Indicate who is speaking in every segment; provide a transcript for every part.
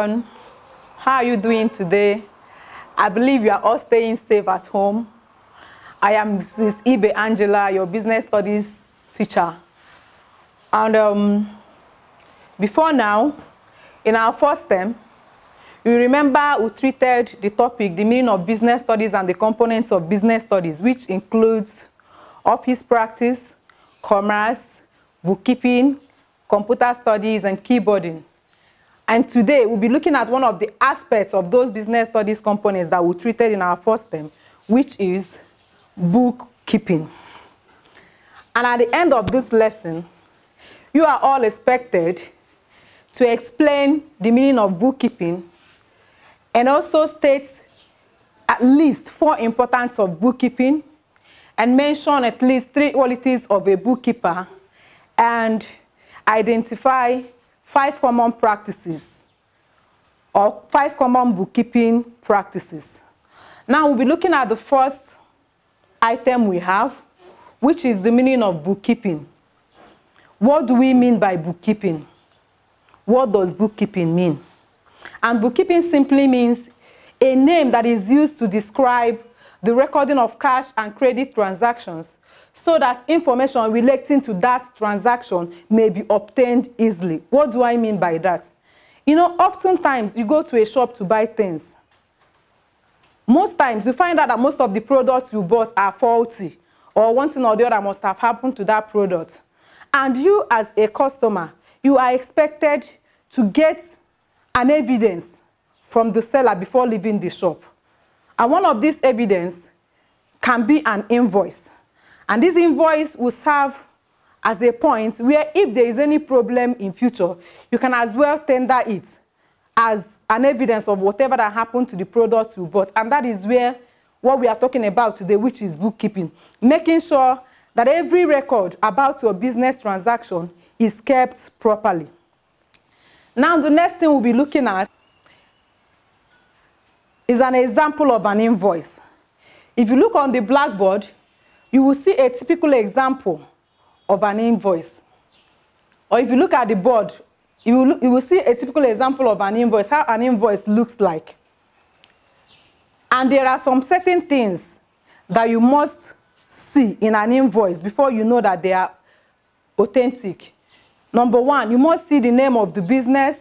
Speaker 1: everyone. How are you doing today? I believe you are all staying safe at home. I am Mrs. Ibe Angela, your business studies teacher. And before now, in our first term, you remember we treated the topic, the meaning of business studies and the components of business studies, which includes office practice, commerce, bookkeeping, computer studies, and keyboarding. And today, we'll be looking at one of the aspects of those business studies components that we treated in our first term, which is bookkeeping. And at the end of this lesson, you are all expected to explain the meaning of bookkeeping and also state at least 4 importance of bookkeeping and mention at least 3 qualities of a bookkeeper and identify 5 common practices or 5 common bookkeeping practices. Now we'll be looking at the first item we have, which is the meaning of bookkeeping. What do we mean by bookkeeping? What does bookkeeping mean? And bookkeeping simply means a name that is used to describe the recording of cash and credit transactions so that information relating to that transaction may be obtained easily. What do I mean by that? You know, oftentimes you go to a shop to buy things. Most times you find out that most of the products you bought are faulty, or one thing or the other must have happened to that product. And you as a customer, you are expected to get an evidence from the seller before leaving the shop. And one of these evidence can be an invoice. And this invoice will serve as a point where if there is any problem in future, you can as well tender it as an evidence of whatever that happened to the product you bought. And that is where what we are talking about today, which is bookkeeping. Making sure that every record about your business transaction is kept properly. Now, the next thing we'll be looking at is an example of an invoice. If you look on the blackboard, you will see a typical example of an invoice. Or if you look at the board, you will see a typical example of an invoice, how an invoice looks like. And there are some certain things that you must see in an invoice before you know that they are authentic. Number 1, you must see the name of the business,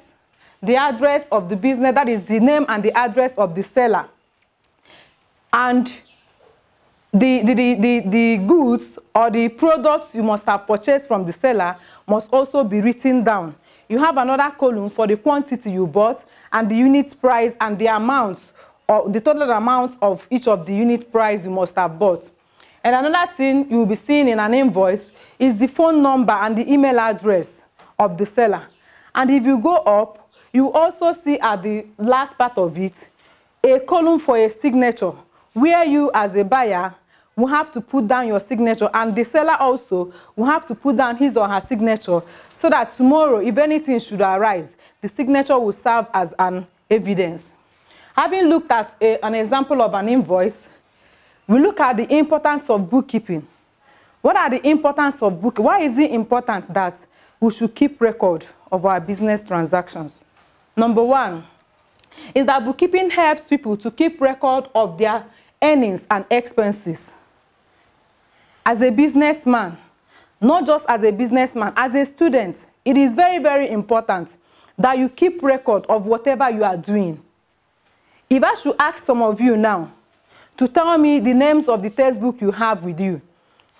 Speaker 1: the address of the business, that is the name and the address of the seller. And the goods or the products you must have purchased from the seller must also be written down. You have another column for the quantity you bought and the unit price and the amount or the total amount of each of the unit price you must have bought. And another thing you will be seeing in an invoice is the phone number and the email address of the seller. And if you go up, you also see at the last part of it a column for a signature where you as a buyer will have to put down your signature and the seller also will have to put down his or her signature so that tomorrow, if anything should arise, the signature will serve as an evidence. Having looked at an example of an invoice, we look at the importance of bookkeeping. What are the importance of bookkeeping? Why is it important that we should keep record of our business transactions? Number 1 is that bookkeeping helps people to keep record of their earnings and expenses. As a businessman, not just as a businessman, as a student, it is very, very important that you keep record of whatever you are doing. If I should ask some of you now to tell me the names of the textbook you have with you,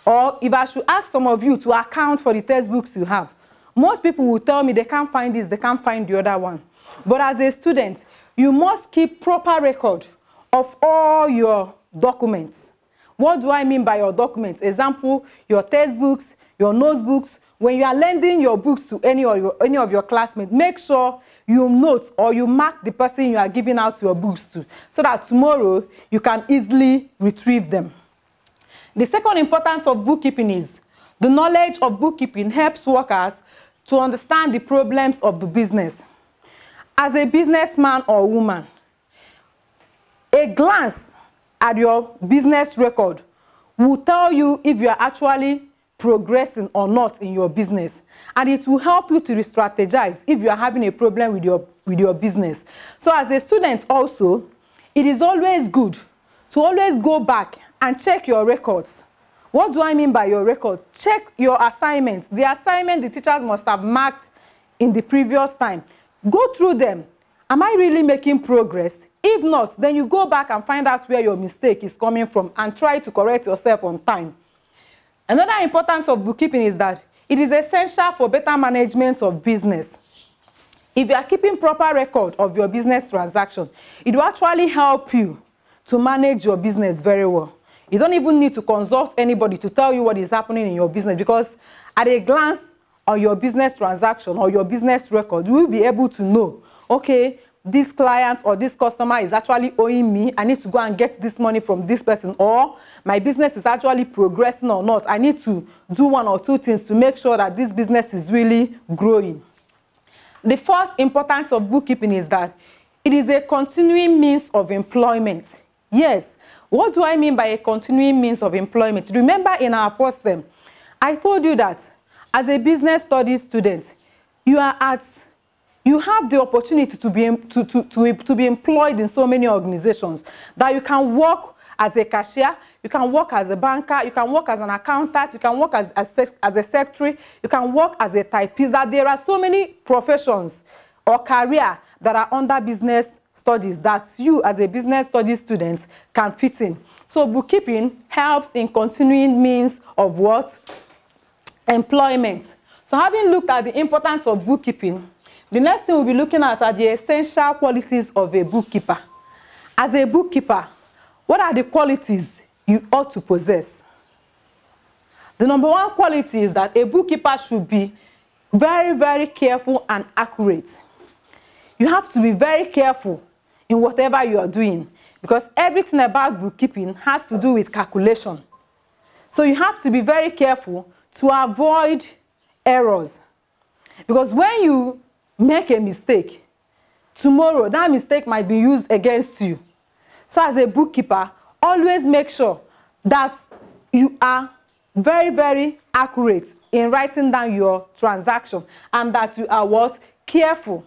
Speaker 1: or if I should ask some of you to account for the textbooks you have, most people will tell me they can't find this, they can't find the other one. But as a student, you must keep proper record of all your documents. What do I mean by your documents? Example, your textbooks, your notebooks. When you are lending your books to any of your classmates, make sure you note or you mark the person you are giving out your books to so that tomorrow you can easily retrieve them. The second importance of bookkeeping is the knowledge of bookkeeping helps workers to understand the problems of the business. As a businessman or woman, a glance at your business record will tell you if you are actually progressing or not in your business. And it will help you to re-strategize if you are having a problem with your business. So as a student also, it is always good to always go back and check your records. What do I mean by your records? Check your assignments. The assignment the teachers must have marked in the previous time. Go through them. Am I really making progress? If not, then you go back and find out where your mistake is coming from and try to correct yourself on time. Another importance of bookkeeping is that it is essential for better management of business. If you are keeping proper record of your business transaction, it will actually help you to manage your business very well. You don't even need to consult anybody to tell you what is happening in your business, because at a glance on your business transaction or your business record, you will be able to know, okay, this client or this customer is actually owing me. I need to go and get this money from this person, or my business is actually progressing or not. I need to do one or two things to make sure that this business is really growing. The fourth importance of bookkeeping is that it is a continuing means of employment. Yes, what do I mean by a continuing means of employment? Remember in our first term, I told you that as a business studies student, you have the opportunity to be employed in so many organizations, that you can work as a cashier, you can work as a banker, you can work as an accountant, you can work as a secretary, you can work as a typist. That there are so many professions or career that are under business studies that you as a business studies student can fit in. So bookkeeping helps in continuing means of what? Employment. So having looked at the importance of bookkeeping, the next thing we'll be looking at are the essential qualities of a bookkeeper. As a bookkeeper, what are the qualities you ought to possess? The number one quality is that a bookkeeper should be very, very careful and accurate. You have to be very careful in whatever you are doing, because everything about bookkeeping has to do with calculation. So you have to be very careful to avoid errors, because when you make a mistake, tomorrow that mistake might be used against you. So as a bookkeeper, always make sure that you are very, very accurate in writing down your transaction, and that you are what? Careful.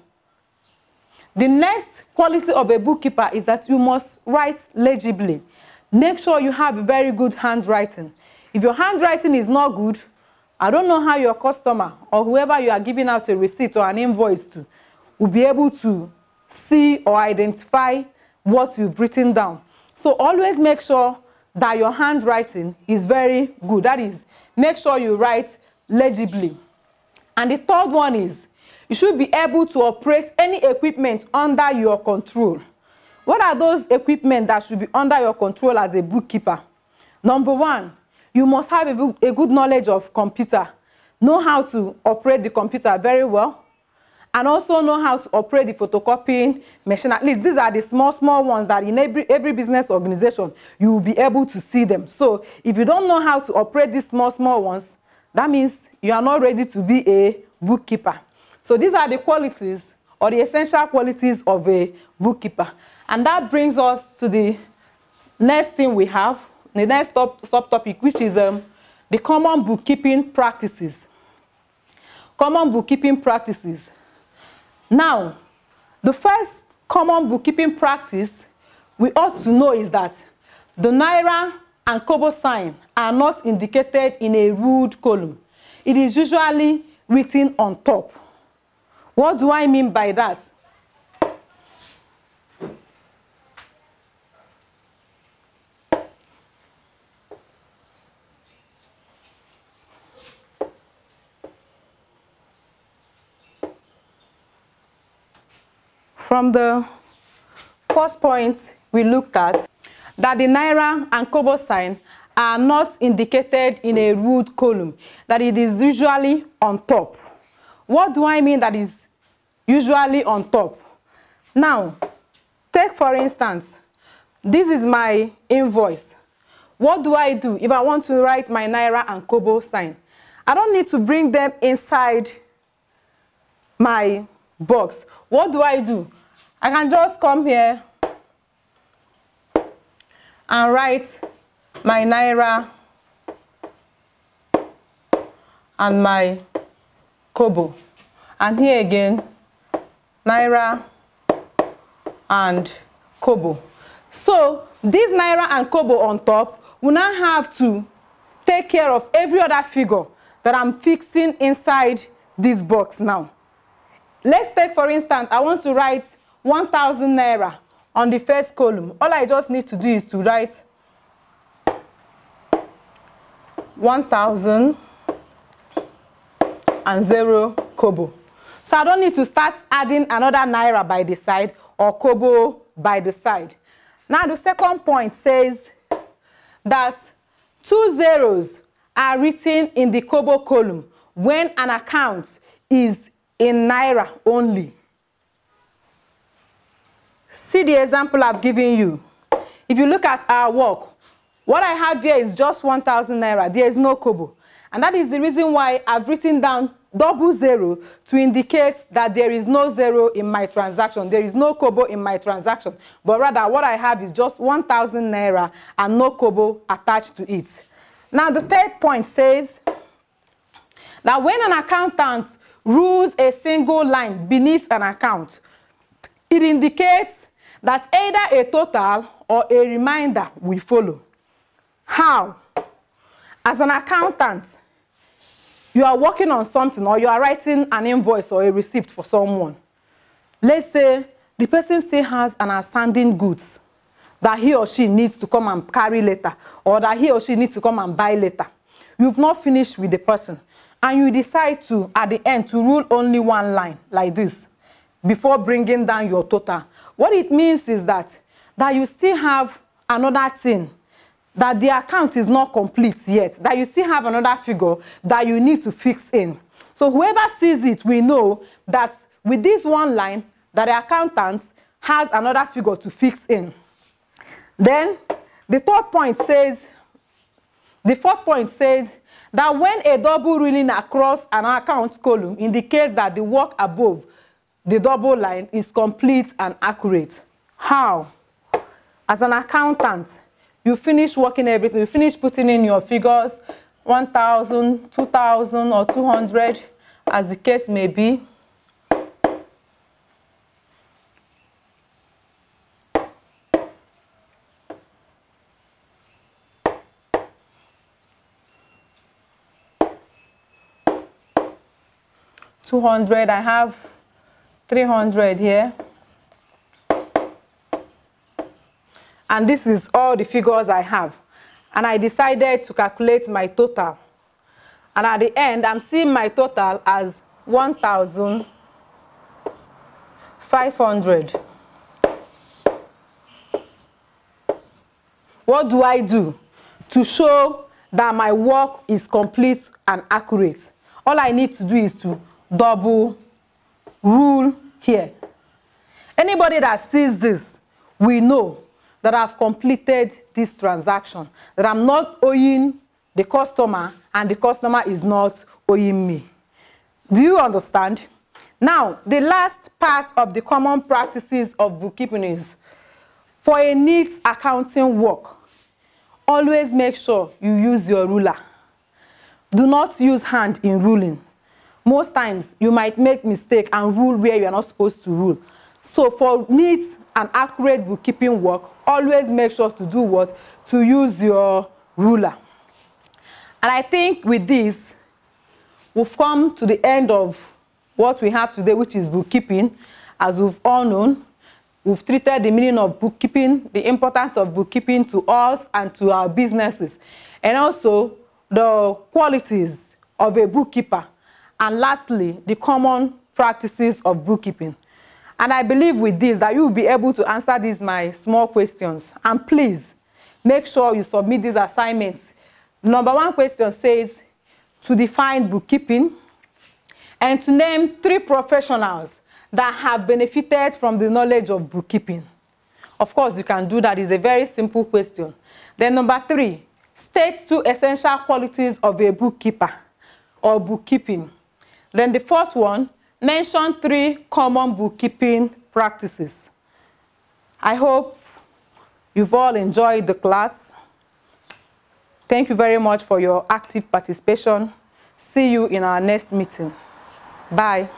Speaker 1: The next quality of a bookkeeper is that you must write legibly. Make sure you have a very good handwriting. If your handwriting is not good, I don't know how your customer or whoever you are giving out a receipt or an invoice to will be able to see or identify what you've written down. So always make sure that your handwriting is very good. That is, make sure you write legibly. And the third one is, you should be able to operate any equipment under your control. What are those equipment that should be under your control as a bookkeeper? Number one, you must have a good knowledge of computer. Know how to operate the computer very well. And also know how to operate the photocopying machine. At least these are the small ones that in every business organization, you will be able to see them. So if you don't know how to operate these small ones, that means you are not ready to be a bookkeeper. So these are the qualities or the essential qualities of a bookkeeper. And that brings us to the next thing we have, the next subtopic, which is the common bookkeeping practices. Common bookkeeping practices. Now, the first common bookkeeping practice we ought to know is that the Naira and Kobo sign are not indicated in a ruled column. It is usually written on top. What do I mean by that? From the first point we looked at, that the Naira and Kobo sign are not indicated in a ruled column, that it is usually on top. What do I mean that is usually on top? Now, take for instance, this is my invoice. What do I do if I want to write my Naira and Kobo sign? I don't need to bring them inside my box. What do? I can just come here and write my Naira and my kobo. And here again, naira and kobo. So this naira and kobo on top will now have to take care of every other figure that I'm fixing inside this box now. Let's take, for instance, I want to write 1,000 naira on the first column. All I just need to do is to write 1,000 and 0 kobo. So I don't need to start adding another naira by the side or kobo by the side. Now the second point says that 2 zeros are written in the kobo column when an account is in naira only. See the example I've given you. If you look at our work, what I have here is just 1,000 naira. There is no kobo. And that is the reason why I've written down 00 to indicate that there is no zero in my transaction. There is no kobo in my transaction. But rather, what I have is just 1,000 naira and no kobo attached to it. Now, the third point says that when an accountant rules a single line beneath an account, it indicates that either a total or a reminder will follow. How? As an accountant, you are working on something or you are writing an invoice or a receipt for someone. Let's say the person still has an outstanding goods that he or she needs to come and carry later, or that he or she needs to come and buy later. You've not finished with the person, and you decide to, at the end, to rule only one line like this before bringing down your total. What it means is that you still have another thing, that the account is not complete yet, that you still have another figure that you need to fix in. So whoever sees it will know that with this one line, that the accountant has another figure to fix in. Then the fourth point says that when a double ruling across an account column indicates that the work above the double line is complete and accurate. How? As an accountant, you finish working everything, you finish putting in your figures, 1,000, 2,000, or 200, as the case may be. $200, I have 300 here. And this is all the figures I have. And I decided to calculate my total. And at the end, I'm seeing my total as 1,500. What do I do to show that my work is complete and accurate? All I need to do is to double rule here. Anybody that sees this will know that I've completed this transaction, that I'm not owing the customer and the customer is not owing me. Do you understand? Now, the last part of the common practices of bookkeeping is, for a neat accounting work, always make sure you use your ruler. Do not use hand in ruling. Most times, you might make mistake and rule where you are not supposed to rule. So for neat and accurate bookkeeping work, always make sure to do what? To use your ruler. And I think with this, we've come to the end of what we have today, which is bookkeeping. As we've all known, we've treated the meaning of bookkeeping, the importance of bookkeeping to us and to our businesses, and also the qualities of a bookkeeper. And lastly, the common practices of bookkeeping. And I believe with this that you will be able to answer these my small questions. And please, make sure you submit these assignments. Number 1 question says to define bookkeeping and to name 3 professionals that have benefited from the knowledge of bookkeeping. Of course, you can do that. It's a very simple question. Then number 3, state 2 essential qualities of a bookkeeper or bookkeeping. Then the 4th one, mention 3 common bookkeeping practices. I hope you've all enjoyed the class. Thank you very much for your active participation. See you in our next meeting. Bye.